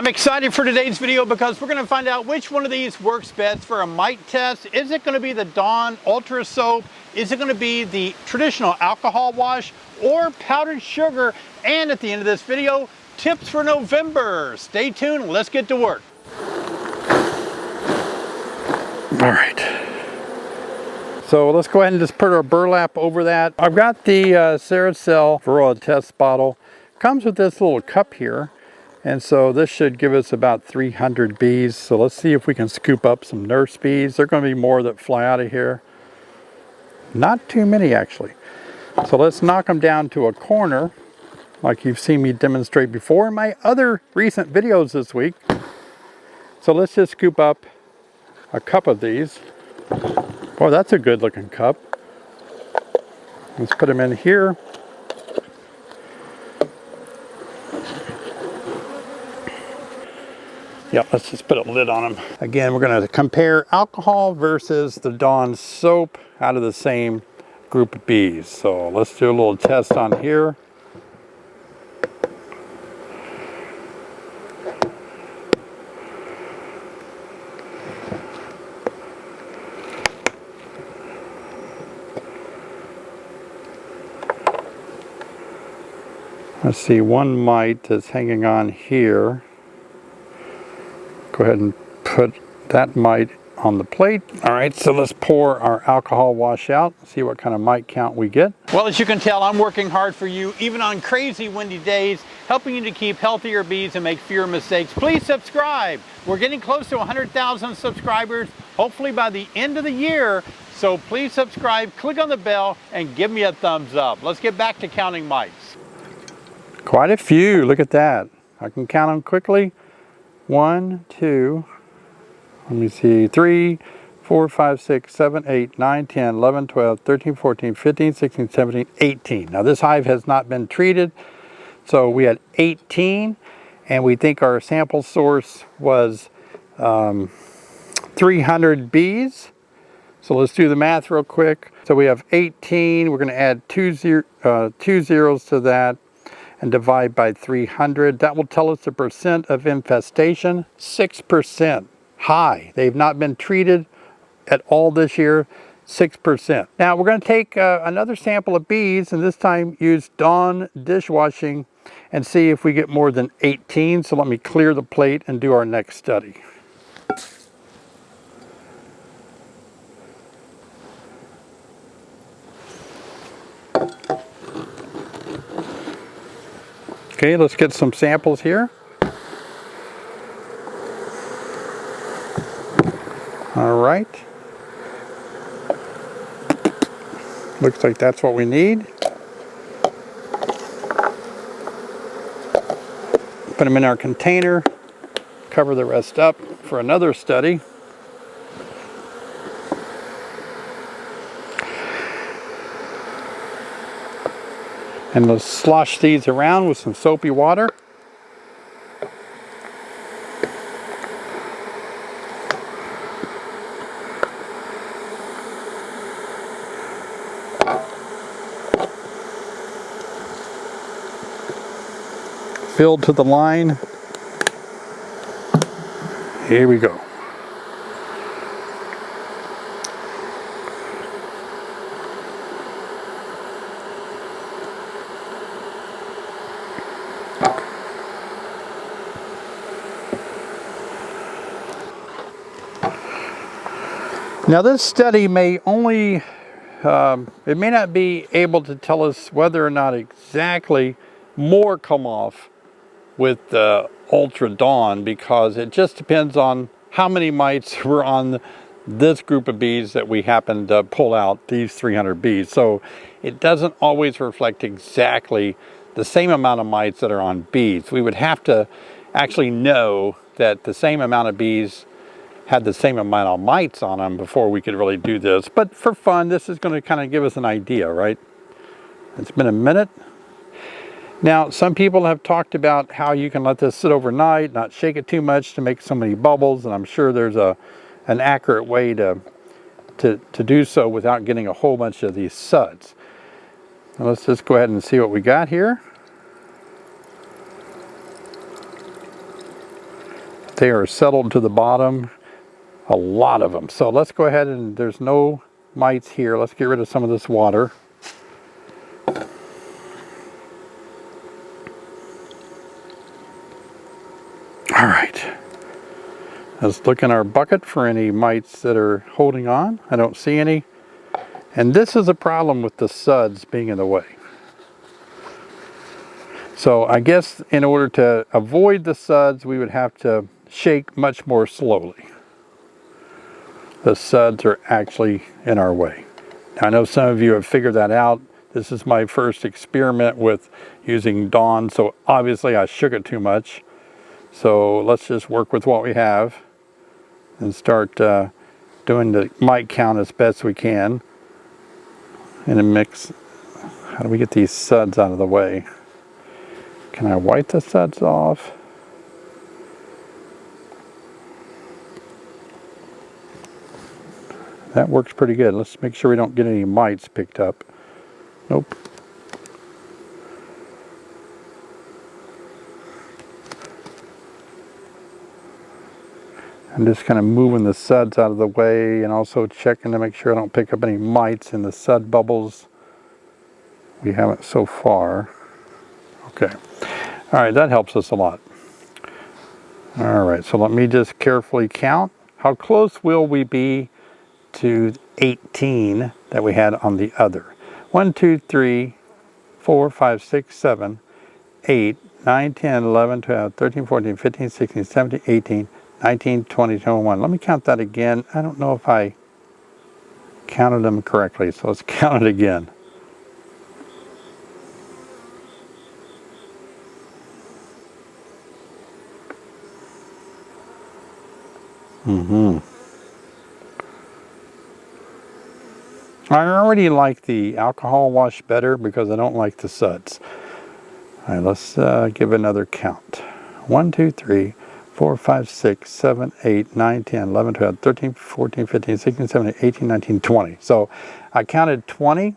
I'm excited for today's video because we're going to find out which one of these works best for a mite test. Is it going to be the Dawn Ultra Soap? Is it going to be the traditional alcohol wash or powdered sugar? And at the end of this video, tips for November. Stay tuned. Let's get to work. All right. So let's go ahead and just put our burlap over that. I've got the Ceracell Varroa test bottle. Comes with this little cup here. And so this should give us about 300 bees. So let's see if we can scoop up some nurse bees. There are going to be more that fly out of here. Not too many actually. So let's knock them down to a corner like you've seen me demonstrate before in my other recent videos this week. So let's just scoop up a cup of these. Boy, that's a good looking cup. Let's put them in here. Yep, let's just put a lid on them. Again, we're going to compare alcohol versus the Dawn soap out of the same group of bees. So let's do a little test on here. Let's see, one mite that's hanging on here. Go ahead and put that mite on the plate. All right, so let's pour our alcohol wash out, see what kind of mite count we get. Well, as you can tell, I'm working hard for you, even on crazy windy days, helping you to keep healthier bees and make fewer mistakes. Please subscribe. We're getting close to 100,000 subscribers, hopefully by the end of the year. So please subscribe, click on the bell, and give me a thumbs up. Let's get back to counting mites. Quite a few, look at that. I can count them quickly. 1, 2, let me see, 3, 4, 5, 6, 7, 8, 9, 10, 11, 12, 13, 14, 15, 16, 17, 18. Now this hive has not been treated, so we had 18, and we think our sample source was 300 bees. So let's do the math real quick. So we have 18, we're going to add two zeros to that, and divide by 300. That will tell us the percent of infestation, 6%. High. They've not been treated at all this year, 6%. Now we're going to take another sample of bees, and this time use Dawn dishwashing and see if we get more than 18. So let me clear the plate and do our next study. Okay, let's get some samples here. All right. Looks like that's what we need. Put them in our container, cover the rest up for another study. And let's slosh these around with some soapy water. Filled to the line. Here we go. Now this study may only, it may not be able to tell us whether or not exactly more come off with the Ultra Dawn, because it just depends on how many mites were on this group of bees that we happened to pull out, these 300 bees. So it doesn't always reflect exactly the same amount of mites that are on bees. We would have to actually know that the same amount of bees had the same amount of mites on them before we could really do this. But for fun, this is going to kind of give us an idea, right? It's been a minute. Now, some people have talked about how you can let this sit overnight, not shake it too much to make so many bubbles, and I'm sure there's an accurate way to do so without getting a whole bunch of these suds. Now let's just go ahead and see what we got here. They are settled to the bottom, a lot of them. So let's go ahead, and there's no mites here. Let's get rid of some of this water. All right. Let's look in our bucket for any mites that are holding on. I don't see any. And this is a problem with the suds being in the way. So I guess in order to avoid the suds, we would have to shake much more slowly. The suds are actually in our way. Now, I know some of you have figured that out. This is my first experiment with using Dawn, so obviously I shook it too much. So let's just work with what we have and start doing the mite count as best we can in a mix. How do we get these suds out of the way? Can I wipe the suds off? That works pretty good. Let's make sure we don't get any mites picked up. Nope. I'm just kind of moving the suds out of the way and also checking to make sure I don't pick up any mites in the sud bubbles. We haven't so far. Okay. All right, that helps us a lot. All right, so let me just carefully count. How close will we be to 18 that we had on the other? 1, 2, 3, 4, 5, 6, 7, 8, 9, 10, 11, 12, 13, 14, 15, 16, 17, 18, 19, 20, 21. Let me count that again. I don't know if I counted them correctly, so let's count it again. I already like the alcohol wash better because I don't like the suds. All right, let's give another count. 1, 2, 3, 4, 5, 6, 7, 8, 9, 10, 11, 12, 13, 14, 15, 16, 17, 18, 19, 20. So I counted 20.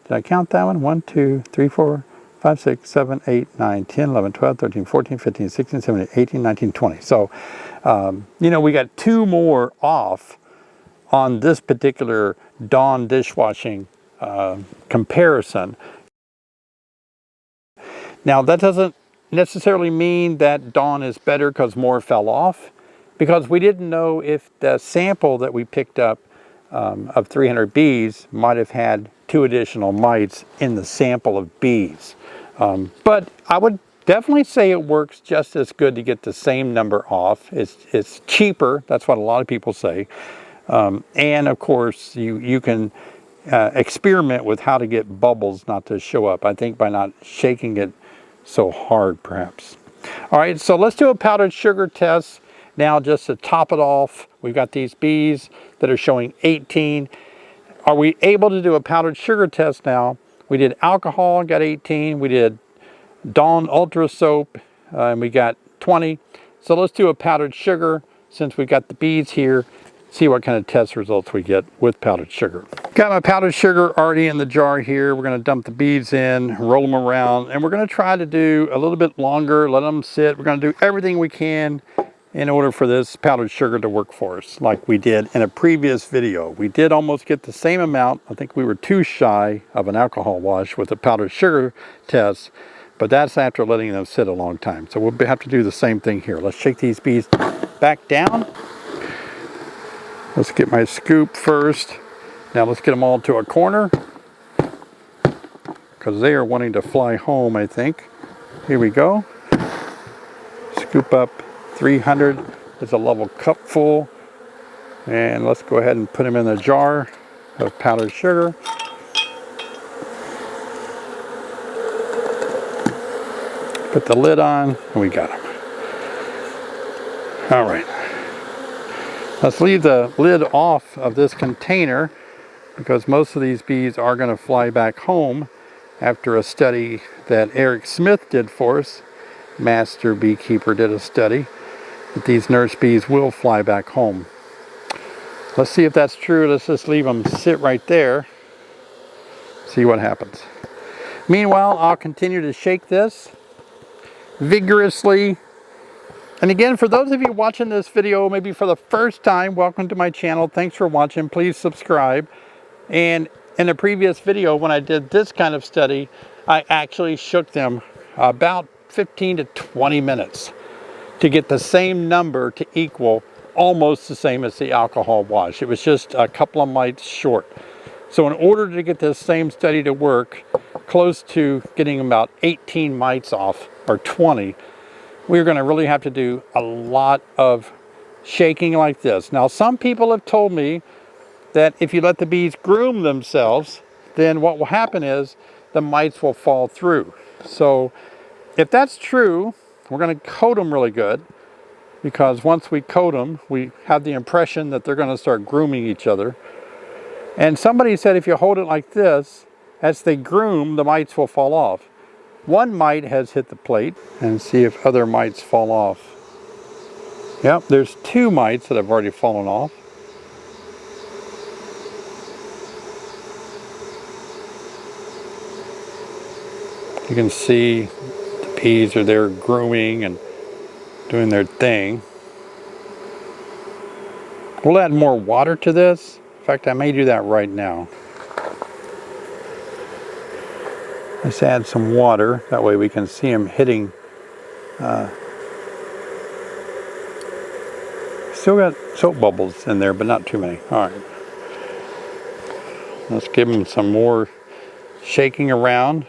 Did I count that one? 1, 2, 3, 4, 5, 6, 7, 8, 9, 10, 11, 12, 13, 14, 15, 16, 17, 18, 19, 20. So, you know, we got 2 more off on this particular Dawn dishwashing comparison. Now, that doesn't necessarily mean that Dawn is better because more fell off, because we didn't know if the sample that we picked up of 300 bees might have had 2 additional mites in the sample of bees. But I would definitely say it works just as good to get the same number off. It's cheaper, that's what a lot of people say. And of course, you can experiment with how to get bubbles not to show up. I think by not shaking it so hard, perhaps. All right, so let's do a powdered sugar test. Now, just to top it off, we've got these bees that are showing 18. Are we able to do a powdered sugar test now? We did alcohol, got 18. We did Dawn Ultra Soap, and we got 20. So let's do a powdered sugar since we got the bees here. See what kind of test results we get with powdered sugar. Got my powdered sugar already in the jar here. We're going to dump the beads in, roll them around, and we're going to try to do a little bit longer, let them sit. We're going to do everything we can in order for this powdered sugar to work for us, like we did in a previous video. We did almost get the same amount. I think we were too shy of an alcohol wash with the powdered sugar test, but that's after letting them sit a long time. So we'll have to do the same thing here. Let's shake these bees back down. Let's get my scoop first. Now let's get them all to a corner because they are wanting to fly home, I think. Here we go. Scoop up 300. It's a level cup full. And let's go ahead and put them in the jar of powdered sugar. Put the lid on, and we got them. All right. Let's leave the lid off of this container because most of these bees are going to fly back home after a study that Eric Smith did for us. Master beekeeper did a study that these nurse bees will fly back home. Let's see if that's true. Let's just leave them sit right there. See what happens. Meanwhile, I'll continue to shake this vigorously And again, for those of you watching this video maybe for the first time, welcome to my channel. Thanks for watching. Please subscribe. And in a previous video, when I did this kind of study, I actually shook them about 15 to 20 minutes to get the same number to equal almost the same as the alcohol wash. It was just a couple of mites short. So in order to get this same study to work, close to getting about 18 mites off, or 20, we're going to really have to do a lot of shaking like this. Now, some people have told me that if you let the bees groom themselves, then what will happen is the mites will fall through. So if that's true, we're going to coat them really good, because once we coat them, we have the impression that they're going to start grooming each other. And somebody said if you hold it like this, as they groom, the mites will fall off. One mite has hit the plate, and see if other mites fall off. Yep, there's 2 mites that have already fallen off. You can see the bees are there grooming and doing their thing. We'll add more water to this. In fact, I may do that right now. Let's add some water. That way we can see them hitting. Still got soap bubbles in there, but not too many. All right. Let's give them some more shaking around.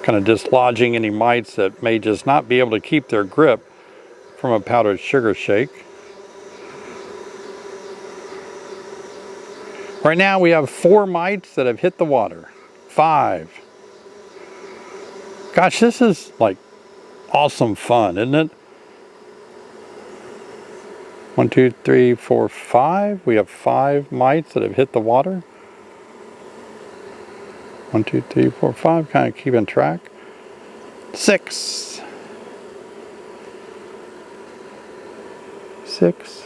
Kind of dislodging any mites that may just not be able to keep their grip from a powdered sugar shake. Right now we have 4 mites that have hit the water. 5. Gosh, this is like awesome fun, isn't it? 1, 2, 3, 4, 5. We have 5 mites that have hit the water. 1, 2, 3, 4, 5. Kind of keeping track. 6. 6.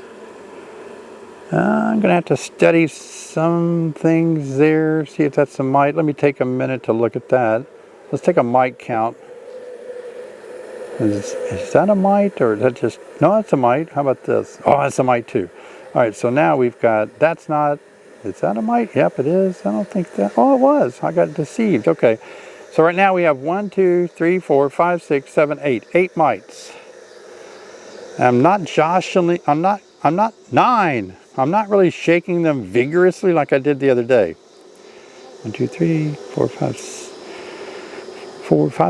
I'm going to have to study some things there, see if that's a mite. Let me take a minute to look at that. Let's take a mite count. Is that a mite, or is that just... No, that's a mite. How about this? Oh, that's a mite too. All right, so now we've got... That's not... Is that a mite? Yep, it is. I don't think that... Oh, it was. I got deceived. Okay. So right now we have 1, 2, 3, 4, 5, 6, 7, 8. 8 mites. I'm not joshing... I'm not 9. I'm not really shaking them vigorously like I did the other day. 1, 2, 3, 4, 5,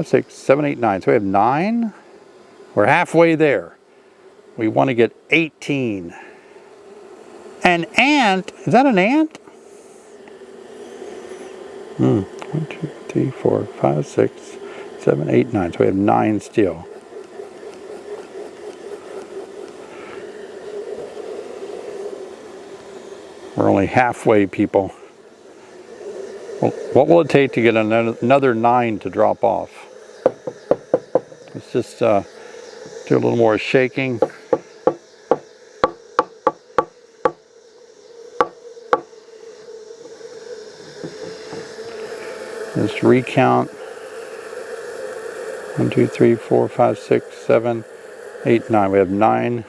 6, 7, 8, 9. So we have 9. We're halfway there. We want to get 18. An ant? Is that an ant? 1, 2, 3, 4, 5, 6, 7, 8, 9. So we have 9 still. We're only halfway, people. Well, what will it take to get another 9 to drop off? Let's just do a little more shaking. Let's recount. 1, 2, 3, 4, 5, 6, 7, 8, 9. We have 9.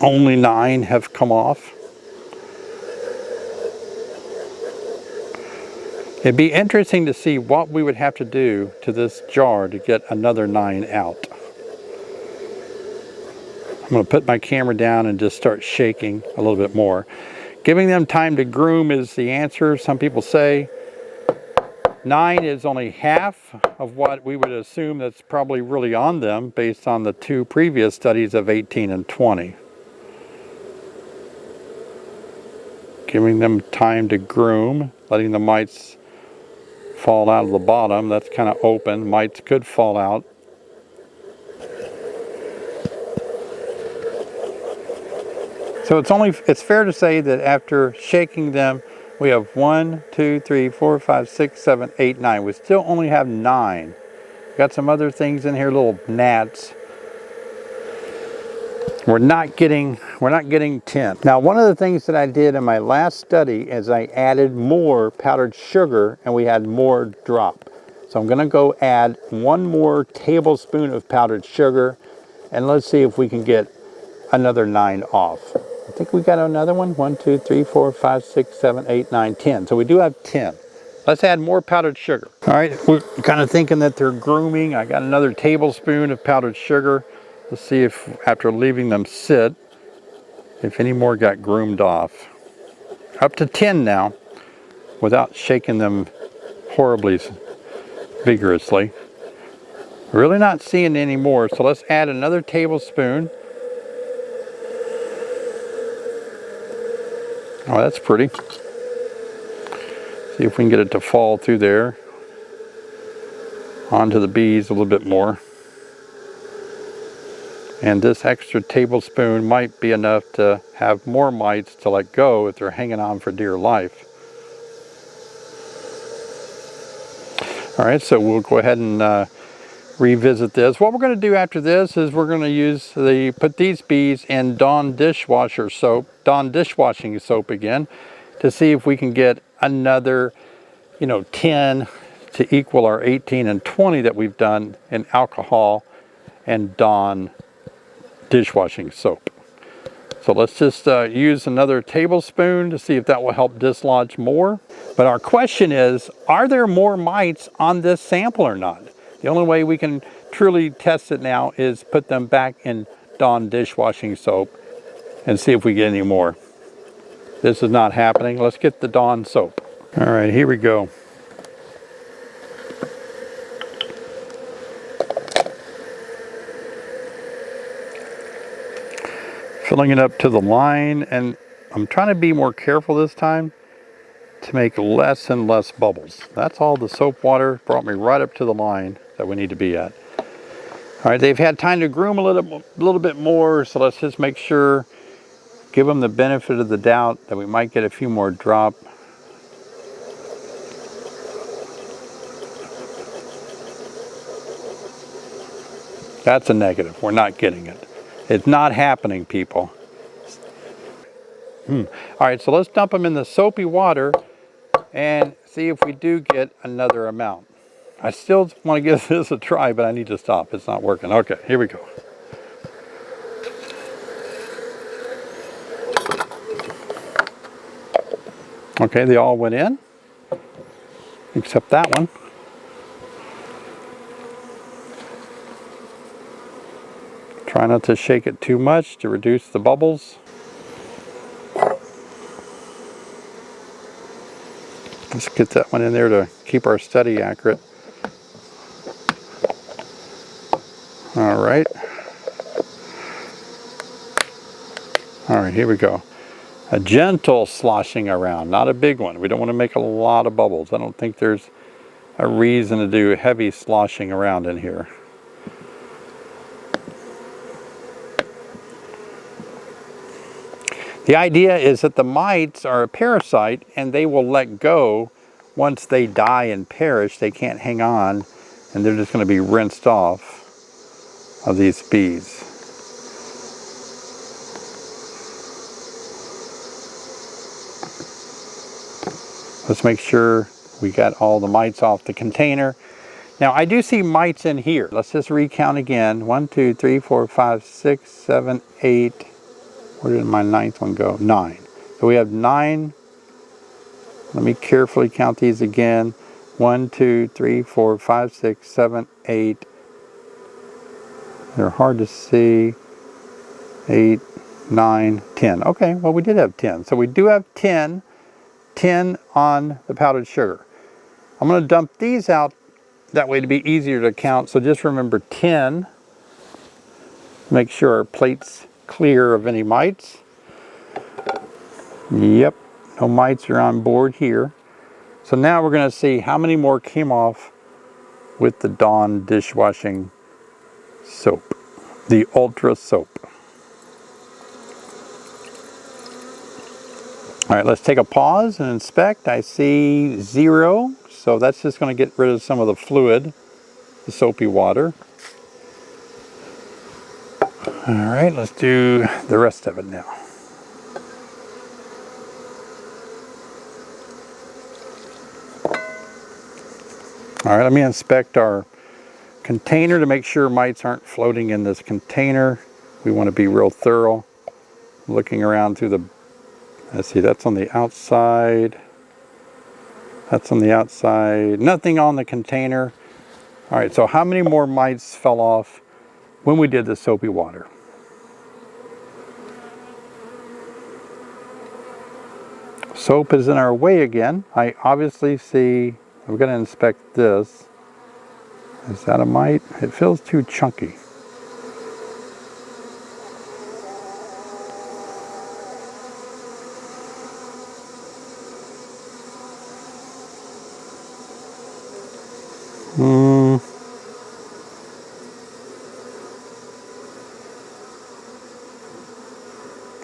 Only 9 have come off. It'd be interesting to see what we would have to do to this jar to get another 9 out. I'm going to put my camera down and just start shaking a little bit more. Giving them time to groom is the answer, some people say. 9 is only half of what we would assume that's probably really on them based on the 2 previous studies of 18 and 20. Giving them time to groom, letting the mites fall out of the bottom. That's kind of open. Mites could fall out. So it's fair to say that after shaking them, we have 1, 2, 3, 4, 5, 6, 7, 8, 9. We still only have 9. Got some other things in here, little gnats. We're not getting 10. Now, one of the things that I did in my last study is I added more powdered sugar and we had more drop. So I'm gonna go add 1 more tablespoon of powdered sugar and let's see if we can get another 9 off. I think we got another one. 1, 2, 3, 4, 5, 6, 7, 8, 9, 10. So we do have 10. Let's add more powdered sugar. All right, we're kind of thinking that they're grooming. I got another tablespoon of powdered sugar. Let's see if, after leaving them sit, if any more got groomed off. Up to 10 now, without shaking them horribly vigorously. Really not seeing any more, so let's add another tablespoon. Oh, that's pretty. See if we can get it to fall through there onto the bees a little bit more. And this extra tablespoon might be enough to have more mites to let go if they're hanging on for dear life. All right, so we'll go ahead and revisit this. What we're going to do after this is we're going to put these bees in Dawn dishwashing soap again to see if we can get another, 10 to equal our 18 and 20 that we've done in alcohol and Dawn dishwashing soap. So let's just use another tablespoon to see if that will help dislodge more. But our question is, are there more mites on this sample or not? The only way we can truly test it now is put them back in Dawn dishwashing soap and see if we get any more. This is not happening. Let's get the Dawn soap. All right, here we go. Filling it up to the line, and I'm trying to be more careful this time to make less and less bubbles. That's all the soap water brought me right up to the line that we need to be at. All right, they've had time to groom a little bit more, so let's just make sure, give them the benefit of the doubt that we might get a few more drop. That's a negative. We're not getting it. It's not happening, people. All right, so let's dump them in the soapy water and see if we do get another amount. I still want to give this a try, but I need to stop. It's not working. Okay, here we go. Okay, they all went in, except that one. Try not to shake it too much to reduce the bubbles. Let's get that one in there to keep our study accurate. All right. All right, here we go. A gentle sloshing around, not a big one. We don't want to make a lot of bubbles. I don't think there's a reason to do heavy sloshing around in here. The idea is that the mites are a parasite and they will let go once they die and perish. They can't hang on and they're just going to be rinsed off of these bees. Let's make sure we got all the mites off the container. Now I do see mites in here. Let's just recount again. 1, 2, 3, 4, 5, 6, 7, 8. Where did my 9th one go? 9. So we have 9. Let me carefully count these again. 1, 2, 3, 4, 5, 6, 7, 8. They're hard to see. 8, 9, 10. Okay, well we did have 10. So we do have 10 on the powdered sugar. I'm going to dump these out that way to be easier to count. So just remember 10. Make sure our plate's clear of any mites. Yep, no mites are on board here. So now we're going to see how many more came off with the Dawn dishwashing soap, the Ultra soap. All right, let's take a pause and inspect. I see 0, so that's just going to get rid of some of the fluid, the soapy water. All right, let's do the rest of it now. All right, let me inspect our container to make sure mites aren't floating in this container. We want to be real thorough. Looking around through the, let's see, that's on the outside. That's on the outside. Nothing on the container. All right, so how many more mites fell off when we did the soapy water? Soap is in our way again. I obviously see, I'm going to inspect this. Is that a mite? It feels too chunky.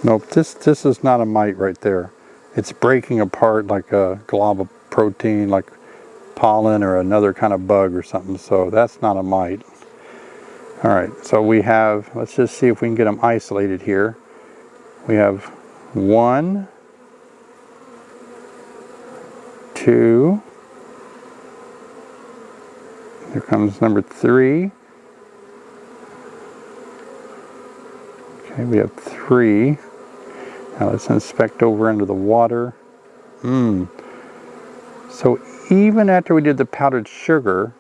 Nope, this is not a mite right there. It's breaking apart like a glob of protein, like pollen or another kind of bug or something, so that's not a mite. All right, so we have, let's just see if we can get them isolated here. We have 1, 2, here comes number 3. Okay, we have 3. Now let's inspect over into the water. So even after we did the powdered sugar,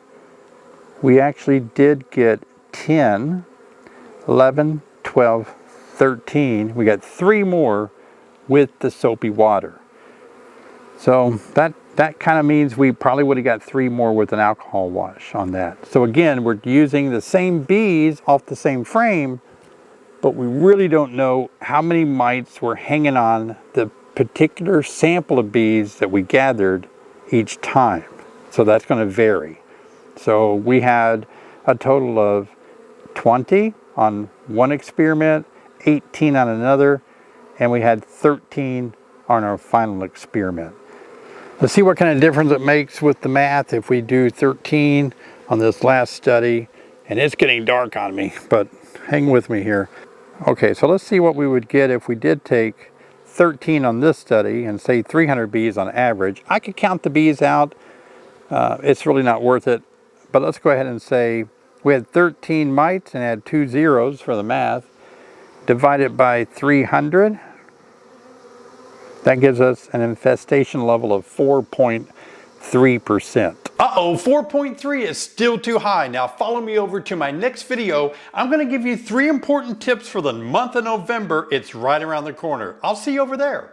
we actually did get 10, 11, 12, 13. We got 3 more with the soapy water. So that kind of means we probably would have got 3 more with an alcohol wash on that. So again, we're using the same bees off the same frame, but we really don't know how many mites were hanging on the particular sample of bees that we gathered each time. So that's going to vary. So we had a total of 20 on one experiment, 18 on another, and we had 13 on our final experiment. Let's see what kind of difference it makes with the math if we do 13 on this last study. And it's getting dark on me, but hang with me here. Okay, so let's see what we would get if we did take 13 on this study and say 300 bees on average. I could count the bees out. It's really not worth it. But let's go ahead and say we had 13 mites and had 2 zeros for the math. Divide it by 300. That gives us an infestation level of 4.3%. Uh-oh, 4.3 is still too high. Now follow me over to my next video. I'm going to give you 3 important tips for the month of November. It's right around the corner. I'll see you over there.